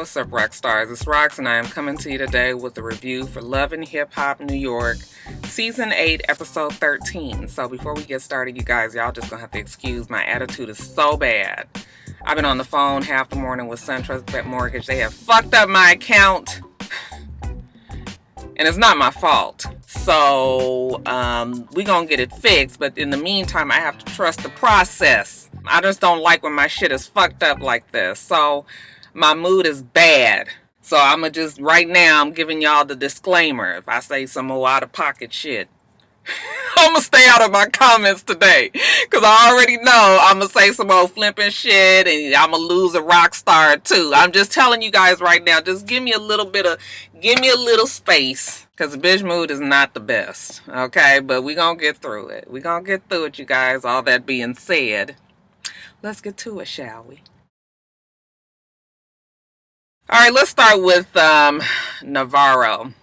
What's up, rock stars? It's Rox, and I am coming to you today with a review for Love and Hip Hop New York, Season 8, Episode 13. So before we get started, you guys, y'all just gonna have to excuse my attitude is so bad. I've been on the phone half the morning with SunTrust Mortgage. They have fucked up my account, and it's not my fault. So we gonna get it fixed, but in the meantime, I have to trust the process. I just don't like when my shit is fucked up like this. So my mood is bad. So I'ma just, right now, I'm giving y'all the disclaimer. If I say some more out of pocket shit, I'ma stay out of my comments today. Cause I already know I'ma say some old flipping shit and I'ma lose a rock star too. I'm just telling you guys right now, just give me a little space. Cause the bitch mood is not the best. Okay, but we gonna get through it. We gonna get through it, you guys. All that being said, let's get to it, shall we? All right, let's start with Navarro.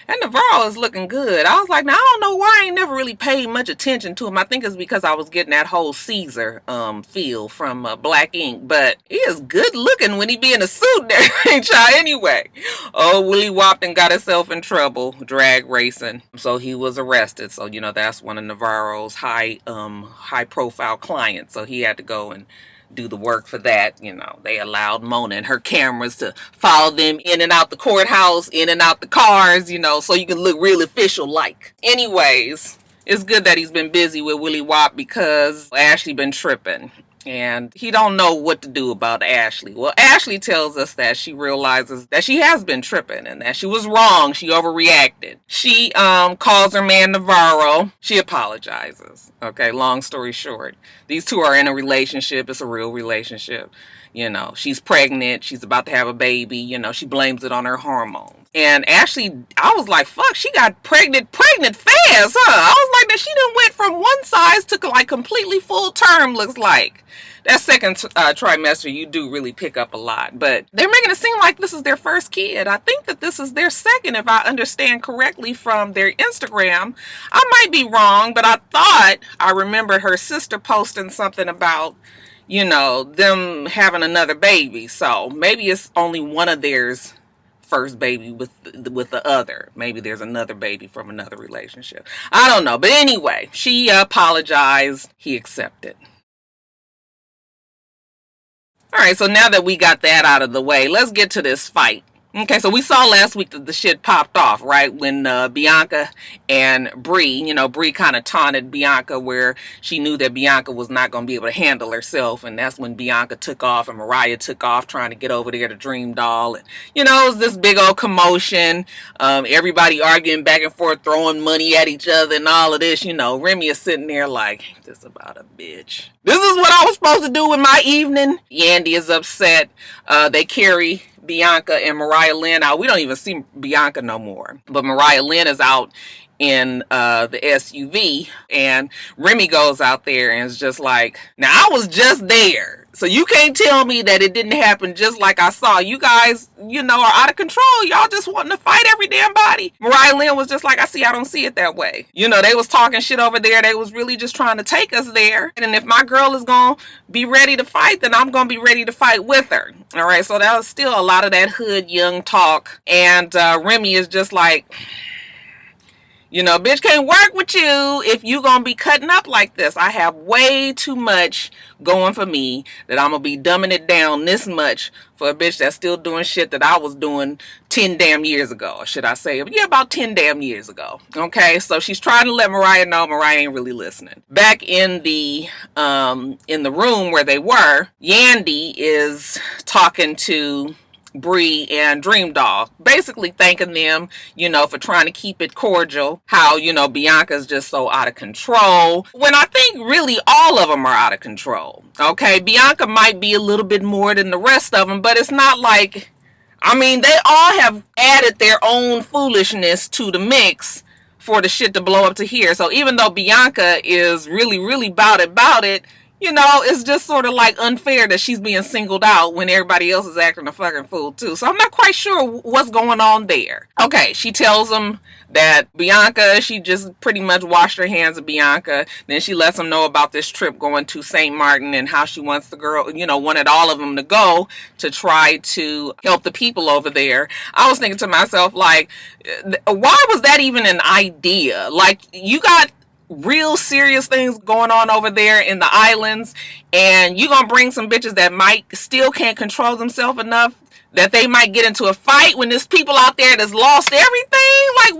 And Navarro is looking good. I was like, now, I don't know why I ain't never really paid much attention to him. I think it's because I was getting that whole Caesar feel from Black Ink. But he is good looking when he be in a suit there, ain't y'all? Anyway, Willie Wapton got himself in trouble drag racing. So he was arrested. So, you know, that's one of Navarro's high profile clients. So he had to go and do the work for that. You know, they allowed Mona and her cameras to follow them in and out the courthouse, in and out the cars, you know, so you can look real official like. Anyways, it's good that he's been busy with Willie Wap because Ashley been tripping and he don't know what to do about Ashley. Well, Ashley tells us that she realizes that she has been tripping and that she was wrong. She overreacted. She calls her man Navarro. She apologizes. Okay, long story short, these two are in a relationship. It's a real relationship. You know, she's pregnant. She's about to have a baby. You know, she blames it on her hormones. And Ashley, I was like, fuck, she got pregnant fast, huh? I was like, that she done went from one size to like completely full term, looks like. That second trimester, you do really pick up a lot. But they're making it seem like this is their first kid. I think that this is their second, if I understand correctly from their Instagram. I might be wrong, but I thought I remembered her sister posting something about, you know, them having another baby. So maybe it's only one of theirs first baby with the other. Maybe there's another baby from another relationship. I don't know. But anyway, she apologized. He accepted. All right, so now that we got that out of the way, let's get to this fight. Okay, so we saw last week that the shit popped off, right? When Bianca and Bree, you know, Bree kind of taunted Bianca where she knew that Bianca was not going to be able to handle herself. And that's when Bianca took off and Mariah took off trying to get over there to Dream Doll. And, you know, it was this big old commotion. Everybody arguing back and forth, throwing money at each other and all of this. You know, Remy is sitting there like, ain't this about a bitch? This is what I was supposed to do in my evening. Yandy is upset. They carry Bianca and Mariah Lynn out. We don't even see Bianca no more. But Mariah Lynn is out in the SUV. And Remy goes out there and is just like, now I was just there. So you can't tell me that it didn't happen just like I saw. You guys, you know, are out of control. Y'all just wanting to fight every damn body. Mariah Lynn was just like, I don't see it that way. You know, they was talking shit over there. They was really just trying to take us there. And if my girl is going to be ready to fight, then I'm going to be ready to fight with her. All right. So that was still a lot of that hood young talk. And Remy is just like, you know, bitch can't work with you if you gonna be cutting up like this. I have way too much going for me that I'm gonna be dumbing it down this much for a bitch that's still doing shit that I was doing 10 damn years ago. Or should I say, yeah, about 10 damn years ago. Okay, so she's trying to let Mariah know. Mariah ain't really listening. Back in the room where they were, Yandy is talking to Bree and Dream Doll, basically thanking them, you know, for trying to keep it cordial. How, you know, Bianca's just so out of control. When I think really all of them are out of control. Okay, Bianca might be a little bit more than the rest of them, but it's not like, I mean, they all have added their own foolishness to the mix for the shit to blow up to here. So even though Bianca is really, really about it, You know, it's just sort of like unfair that she's being singled out when everybody else is acting a fucking fool too. So I'm not quite sure what's going on there. Okay, she tells him that Bianca, she just pretty much washed her hands of Bianca. Then she lets him know about this trip going to St. Martin and how she wants the girl, you know, wanted all of them to go to try to help the people over there. I was thinking to myself, like, why was that even an idea? Like, you got real serious things going on over there in the islands, and you gonna bring some bitches that might still can't control themselves enough that they might get into a fight when there's people out there that's lost everything? Like,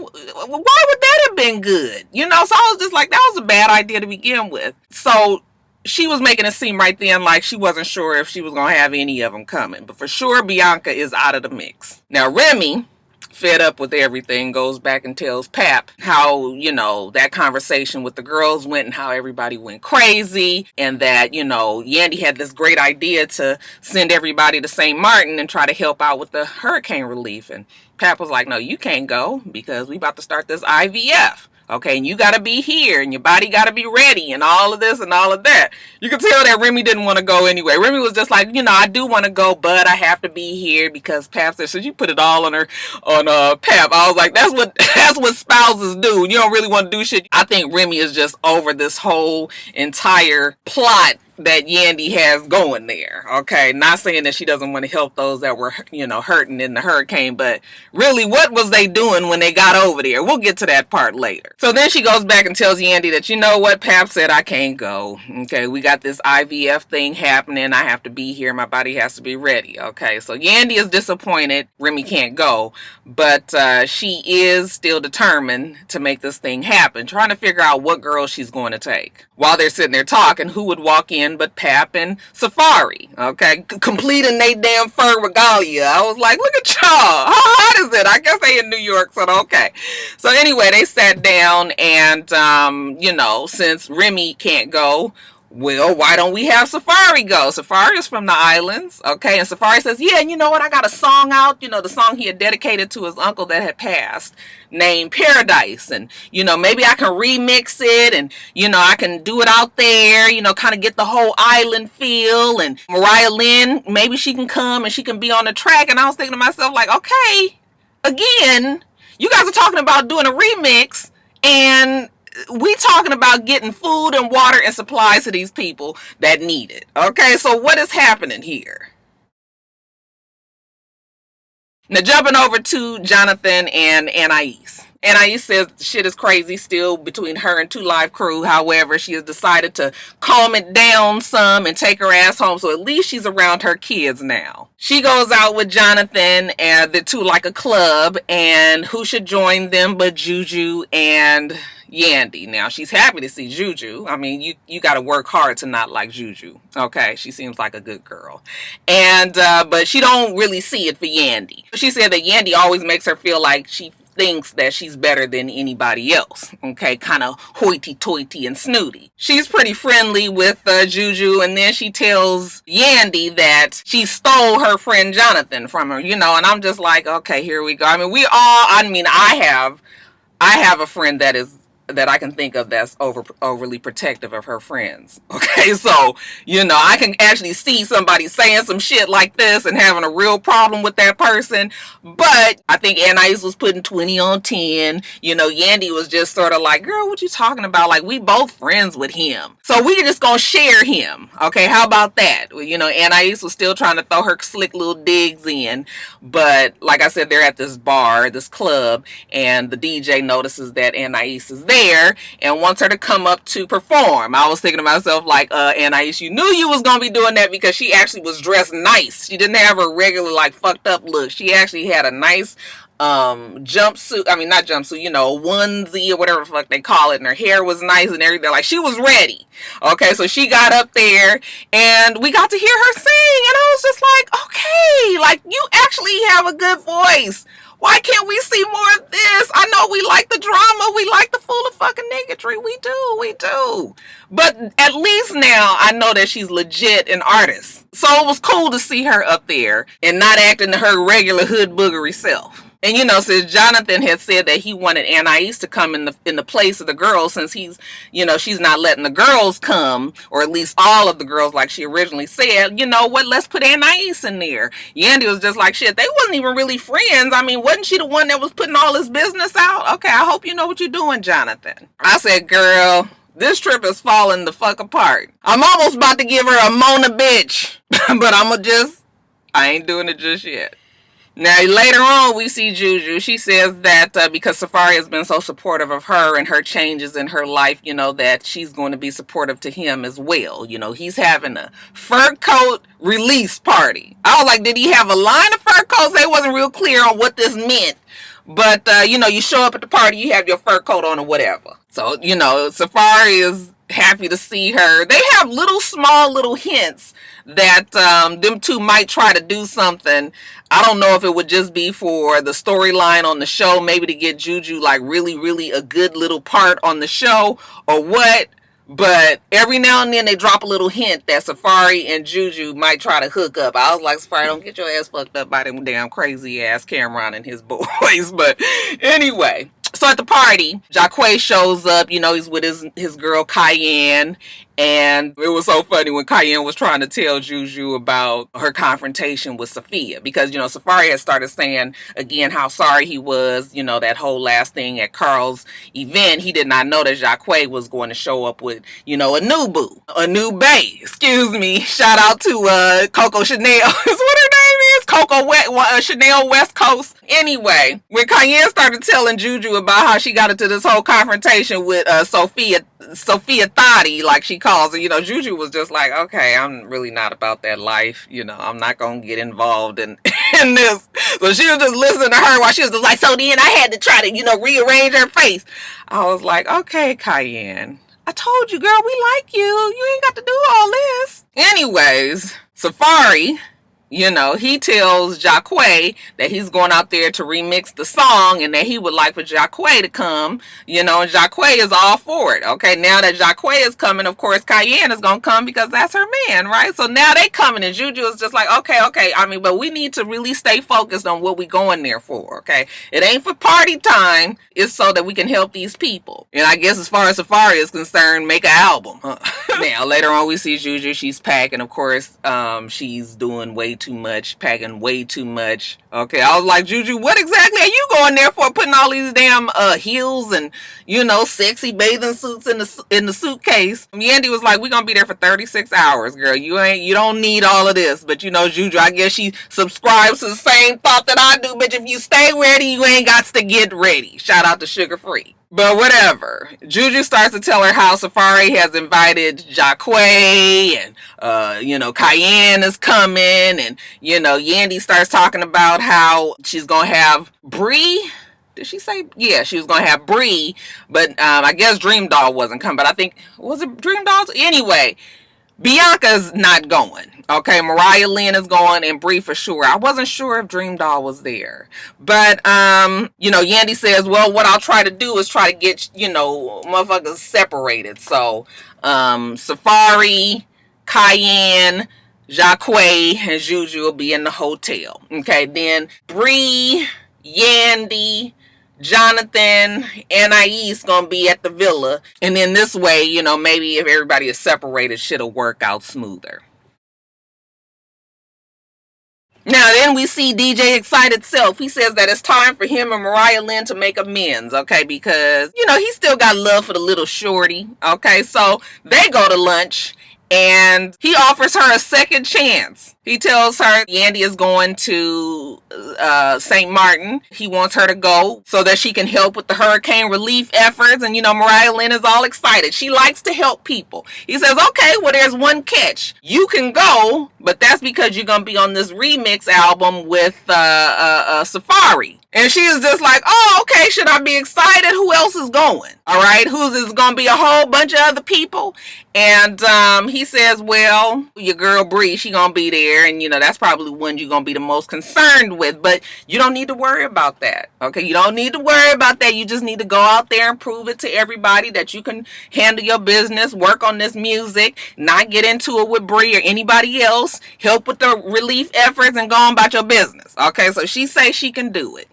why would that have been good? You know, so I was just like, that was a bad idea to begin with. So she was making it seem right then like she wasn't sure if she was gonna have any of them coming, but for sure Bianca is out of the mix. Now Remy, fed up with everything, goes back and tells Pap how, you know, that conversation with the girls went and how everybody went crazy, and that, you know, Yandy had this great idea to send everybody to St. Martin and try to help out with the hurricane relief. And Pap was like, no, you can't go because we about to start this IVF. Okay, and you got to be here, and your body got to be ready, and all of this and all of that. You can tell that Remy didn't want to go anyway. Remy was just like, you know, I do want to go, but I have to be here because Pap said, so you put it all on her, on Pap. I was like, that's what spouses do. You don't really want to do shit. I think Remy is just over this whole entire plot that Yandy has going there. Okay, not saying that she doesn't want to help those that were, you know, hurting in the hurricane, but really, what was they doing when they got over there? We'll get to that part later. So then she goes back and tells Yandy that, you know what, Pap said I can't go. Okay, we got this IVF thing happening. I have to be here. My body has to be ready. Okay, so Yandy is disappointed Remy can't go, but she is still determined to make this thing happen, trying to figure out what girl she's going to take. While they're sitting there talking, who would walk in but Pap and Safari, okay, completing they damn fur regalia. I was like, look at y'all, how hot is it? I guess they in New York, so okay. So anyway, they sat down, and you know, since Remy can't go, well, why don't we have Safari go? Safari is from the islands, okay? And Safari says, yeah, and you know what? I got a song out, you know, the song he had dedicated to his uncle that had passed, named Paradise. And, you know, maybe I can remix it, and, you know, I can do it out there, you know, kind of get the whole island feel. And Mariah Lynn, maybe she can come and she can be on the track. And I was thinking to myself, like, okay, again, you guys are talking about doing a remix, and we talking about getting food and water and supplies to these people that need it. Okay, so what is happening here? Now jumping over to Jonathan and Anais. Anais says shit is crazy still between her and 2 Live Crew. However, she has decided to calm it down some and take her ass home, so at least she's around her kids now. She goes out with Jonathan and the two like a club, and who should join them but Juju and Yandy. Now, she's happy to see Juju. I mean, you got to work hard to not like Juju. Okay, she seems like a good girl. And, but she don't really see it for Yandy. She said that Yandy always makes her feel like she thinks that she's better than anybody else. Okay, kind of hoity-toity and snooty. She's pretty friendly with Juju, and then she tells Yandy that she stole her friend Jonathan from her, you know, and I'm just like, okay, here we go. I mean, I have a friend that I can think of that's overly protective of her friends. Okay, so, you know, I can actually see somebody saying some shit like this and having a real problem with that person. But I think Anais was putting 20 on 10. You know, Yandy was just sort of like, girl, what you talking about? Like, we both friends with him, so we just gonna share him. Okay, how about that? Well, you know, Anais was still trying to throw her slick little digs in. But like I said, they're at this bar, this club, and the DJ notices that Anais is there and wants her to come up to perform. I was thinking to myself, like, Anais, you knew you was gonna be doing that because she actually was dressed nice. She didn't have her regular, like, fucked up look. She actually had a nice jumpsuit. I mean, not jumpsuit, you know, onesie or whatever the fuck they call it, and her hair was nice and everything. Like, she was ready. Okay, so she got up there and we got to hear her sing, and I was just like, okay, like, you actually have a good voice. Why can't we see more of this? I know we like the drama. We like the full of fucking niggatry. We do. But at least now I know that she's legit an artist. So it was cool to see her up there and not acting her regular hood boogery self. And since Jonathan had said that he wanted Anais to come in the place of the girls, since she's not letting the girls come, or at least all of the girls like she originally said, you know what, let's put Anais in there. Yandy was just like, shit, they wasn't even really friends. I mean, wasn't she the one that was putting all this business out? Okay, I hope you know what you're doing, Jonathan. I said, girl, this trip is falling the fuck apart. I'm almost about to give her a Mona bitch, but I ain't doing it just yet. Now, later on, we see Juju. She says that because Safari has been so supportive of her and her changes in her life, that she's going to be supportive to him as well. He's having a fur coat release party. I was like, did he have a line of fur coats? They wasn't real clear on what this meant. But, you show up at the party, you have your fur coat on or whatever. So, Safari is happy to see her. They have small hints that them two might try to do something. I don't know if it would just be for the storyline on the show, maybe to get Juju like really, really a good little part on the show or what. But every now and then they drop a little hint that Safari and Juju might try to hook up. I was like, Safari, don't get your ass fucked up by them damn crazy ass Cameron and his boys. But anyway, so at the party, Jacquet shows up, he's with his girl Cayenne. And it was so funny when Cayenne was trying to tell Juju about her confrontation with Sophia. Because, Safari had started saying, again, how sorry he was, that whole last thing at Carl's event. He did not know that Jacquet was going to show up with, a new boo. A new bae. Excuse me. Shout out to Coco Chanel. Is what her name is? Coco Chanel West Coast. Anyway, when Cayenne started telling Juju about how she got into this whole confrontation with Sophia Thotty, like she calls her, Juju was just like, okay, I'm really not about that life. I'm not going to get involved in this. So she was just listening to her while she was just like, so then I had to try to, rearrange her face. I was like, okay, Cayenne, I told you, girl, we like you. You ain't got to do all this. Anyways, Safari, he tells Jacquet that he's going out there to remix the song and that he would like for Jacquet to come, and Jacquet is all for it. Okay, now that Jacquet is coming, of course, Cayenne is going to come because that's her man, right? So now they coming and Juju is just like, okay. I mean, but we need to really stay focused on what we going there for, okay? It ain't for party time. It's so that we can help these people. And I guess as far as Safari is concerned, make an album. Huh? Now, later on, we see Juju. She's packing. Of course, she's doing packing way too much. Okay, I was like, Juju, what exactly are you going there for? Putting all these damn heels and sexy bathing suits in the suitcase. Yandy was like, we're gonna be there for 36 hours, girl. You don't need all of this. But Juju, I guess she subscribes to the same thought that I do. Bitch, if you stay ready, you ain't got to get ready. Shout out to Sugar Free. But whatever. Juju starts to tell her how Safari has invited Jacquet and, Cayenne is coming. And, Yandy starts talking about how she's going to have Bree. Did she say? Yeah, she was going to have Bree. But I guess Dream Doll wasn't coming. But I think, was it Dream Dolls? Anyway, Bianca's not going. Okay, Mariah Lynn is going and Bree for sure. I wasn't sure if Dream Doll was there. But, Yandy says, well, what I'll try to do is try to get, motherfuckers separated. So, Safari, Cayenne, Jacquet, and Juju will be in the hotel. Okay, then Bree, Yandy, Jonathan, Anais gonna be at the villa. And then this way, maybe if everybody is separated, shit'll work out smoother. Now, then we see DJ Excited Self. He says that it's time for him and Mariah Lynn to make amends, okay? Because, he still got love for the little shorty, okay? So they go to lunch and he offers her a second chance. He tells her Yandy is going to St. Martin. He wants her to go so that she can help with the hurricane relief efforts. And, Mariah Lynn is all excited. She likes to help people. He says, okay, well, there's one catch. You can go, but that's because you're going to be on this remix album with Safari. And she is just like, oh, okay, should I be excited? Who else is going? All right, who's is going to be a whole bunch of other people? And he says, well, your girl Bree, she going to be there. And, that's probably one you're going to be the most concerned with. But you don't need to worry about that. Okay, you don't need to worry about that. You just need to go out there and prove it to everybody that you can handle your business, work on this music, not get into it with Bree or anybody else, help with the relief efforts and go on about your business. Okay, so she says she can do it.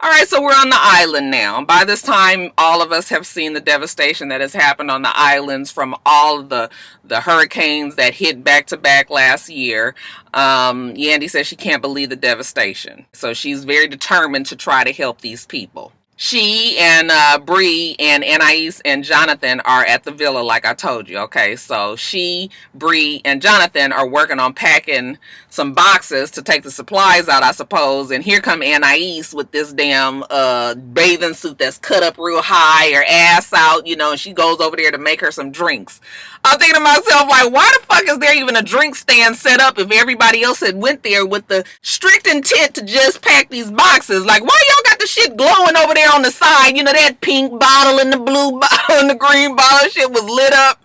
All right, so we're on the island now. By this time, all of us have seen the devastation that has happened on the islands from all of the hurricanes that hit back to back last year. Yandy says she can't believe the devastation. So she's very determined to try to help these people. She and Bree and Anais and Jonathan are at the villa, like I told you. Okay, so she, Bree, and Jonathan are working on packing some boxes to take the supplies out, I suppose. And here come Anais with this damn bathing suit that's cut up real high, her ass out, you know, and she goes over there to make her some drinks. I'm thinking to myself, like, why the fuck is there even a drink stand set up if everybody else had went there with the strict intent to just pack these boxes? Like, why y'all got the shit glowing over there on the side? You know, that pink bottle and the blue bottle and the green bottle shit was lit up.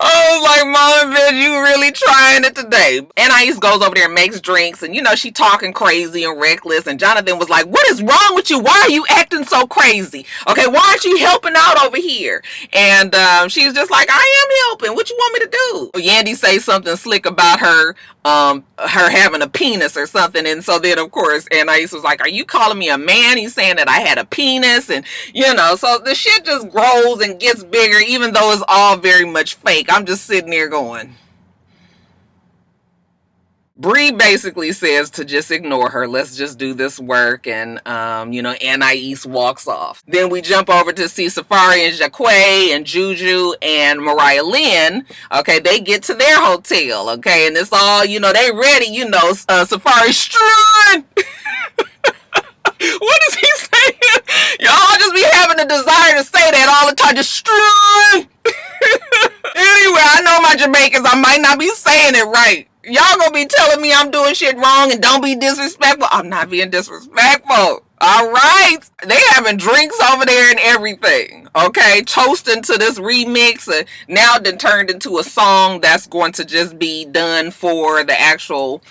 I was like, Mom, bitch, you really trying it today. Anais goes over there and makes drinks, and, you know, she talking crazy and reckless, and Jonathan was like, what is wrong with you? Why are you acting so crazy? Okay, why aren't you helping out over here? And she's just like, I am helping. What you want me to do? Yandy say something slick about her having a penis or something, and so then of course Anais was like, are you calling me a man? He's saying that I had a penis, and you know, so the shit just grows and gets bigger, even though it's all very much fake. I'm just sitting there going, Bree basically says to just ignore her. Let's just do this work. And, you know, Anais walks off. Then we jump over to see Safari and Jaquay and Juju and Mariah Lynn. Okay, they get to their hotel. Okay, and it's all, you know, they ready, you know, Safari strun. What is he saying? Y'all just be having a desire to say that all the time. Just strun. Anyway, I know my Jamaicans, I might not be saying it right. Y'all gonna be telling me I'm doing shit wrong and don't be disrespectful. I'm not being disrespectful. All right. They having drinks over there and everything. Okay. Toasting to this remix. Now then turned into a song that's going to just be done for the actual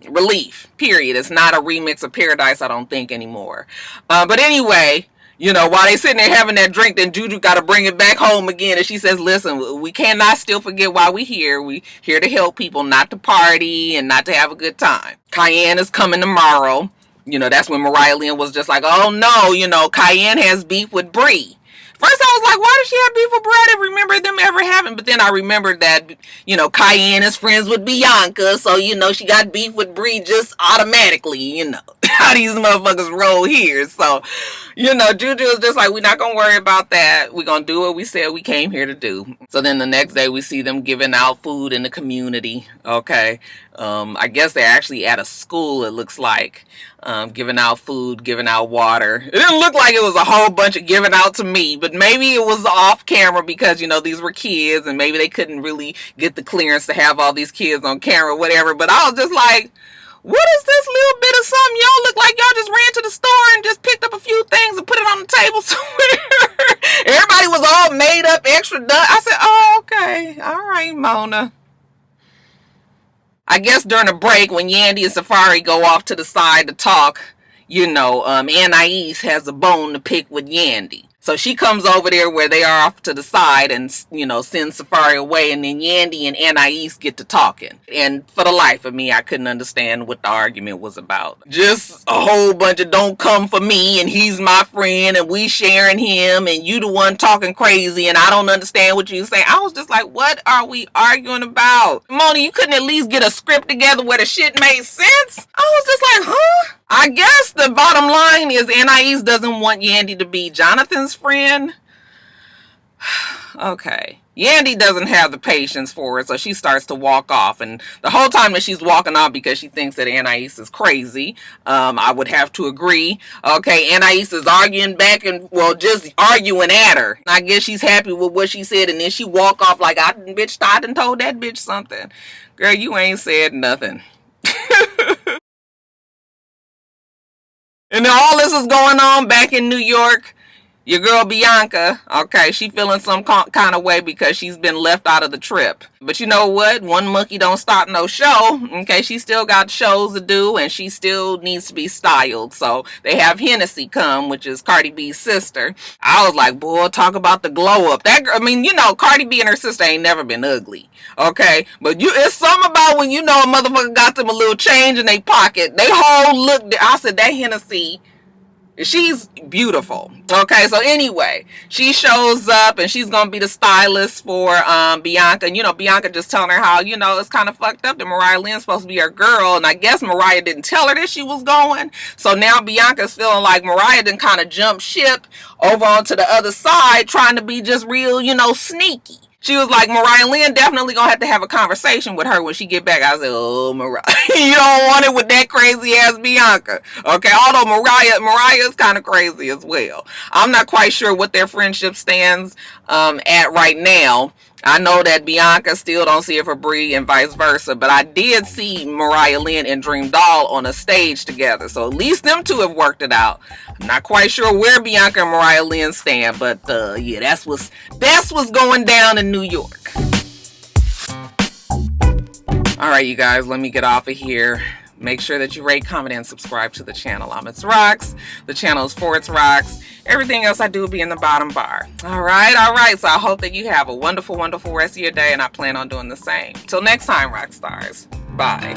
relief. Period. It's not a remix of Paradise, I don't think, anymore. But anyway, you know, while they sitting there having that drink, then Juju got to bring it back home again. And she says, listen, we cannot still forget why we here. We here to help people, not to party and not to have a good time. Cayenne is coming tomorrow. You know, that's when Mariah Lynn was just like, oh no, you know, Cayenne has beef with Bree. First I was like, why does she have beef with Bree? I didn't remember them ever having. But then I remembered that, you know, Cayenne is friends with Bianca. So, you know, she got beef with Bree just automatically, you know. How these motherfuckers roll here. So, you know, Juju is just like, we're not going to worry about that. We're going to do what we said we came here to do. So then the next day we see them giving out food in the community. Okay. I guess they're actually at a school, it looks like. Giving out food, giving out water. It didn't look like it was a whole bunch of giving out to me, but maybe it was off camera because, you know, these were kids and maybe they couldn't really get the clearance to have all these kids on camera, whatever. But I was just like, what is this little bit of something? Y'all look like y'all just ran to the store and just picked up a few things and put it on the table somewhere. Everybody was all made up, extra done. I said, oh, okay. All right, Mona. I guess during a break when Yandy and Safari go off to the side to talk, you know, Anais has a bone to pick with Yandy. So she comes over there where they are off to the side and, you know, sends Safari away. And then Yandy and Anais get to talking. And for the life of me, I couldn't understand what the argument was about. Just a whole bunch of don't come for me and he's my friend and we sharing him and you the one talking crazy and I don't understand what you saying. I was just like, what are we arguing about? Mona, you couldn't at least get a script together where the shit made sense? I was just like, huh? I guess the bottom line is Anais doesn't want Yandy to be Jonathan's friend. Okay. Yandy doesn't have the patience for it, so she starts to walk off. And the whole time that she's walking off because she thinks that Anais is crazy, I would have to agree. Okay, Anais is arguing back and, well, just arguing at her. I guess she's happy with what she said, and then she walk off like, I done told that bitch something. Girl, you ain't said nothing. And then all this is going on back in New York. Your girl Bianca, okay, she feeling some kind of way because she's been left out of the trip. But you know what? One monkey don't stop no show. Okay, she still got shows to do and she still needs to be styled. So they have Hennessy come, which is Cardi B's sister. I was like, boy, talk about the glow up. That, I mean, you know, Cardi B and her sister ain't never been ugly. Okay, but it's something about when you know a motherfucker got them a little change in their pocket. They whole look. I said that Hennessy. She's beautiful. Okay, so anyway, she shows up and she's gonna be the stylist for Bianca. And you know, Bianca just telling her how, you know, it's kind of fucked up that Mariah Lynn's supposed to be her girl. And I guess Mariah didn't tell her that she was going. So now Bianca's feeling like Mariah didn't kind of jump ship over onto the other side, trying to be just real, you know, sneaky. She was like, Mariah Lynn definitely gonna have to have a conversation with her when she get back. I said, oh, Mariah, you don't want it with that crazy ass Bianca. Okay, although Mariah's kind of crazy as well. I'm not quite sure what their friendship stands at right now. I know that Bianca still don't see it for Brie and vice versa, but I did see Mariah Lynn and Dream Doll on a stage together, so at least them two have worked it out. I'm not quite sure where Bianca and Mariah Lynn stand, but yeah, that's what's going down in New York. All right, you guys, let me get off of here. Make sure that you rate, comment, and subscribe to the channel. I'm itsrox. The channel is for itsrox. Everything else I do will be in the bottom bar. All right. So I hope that you have a wonderful, wonderful rest of your day, and I plan on doing the same. Till next time, rock stars. Bye.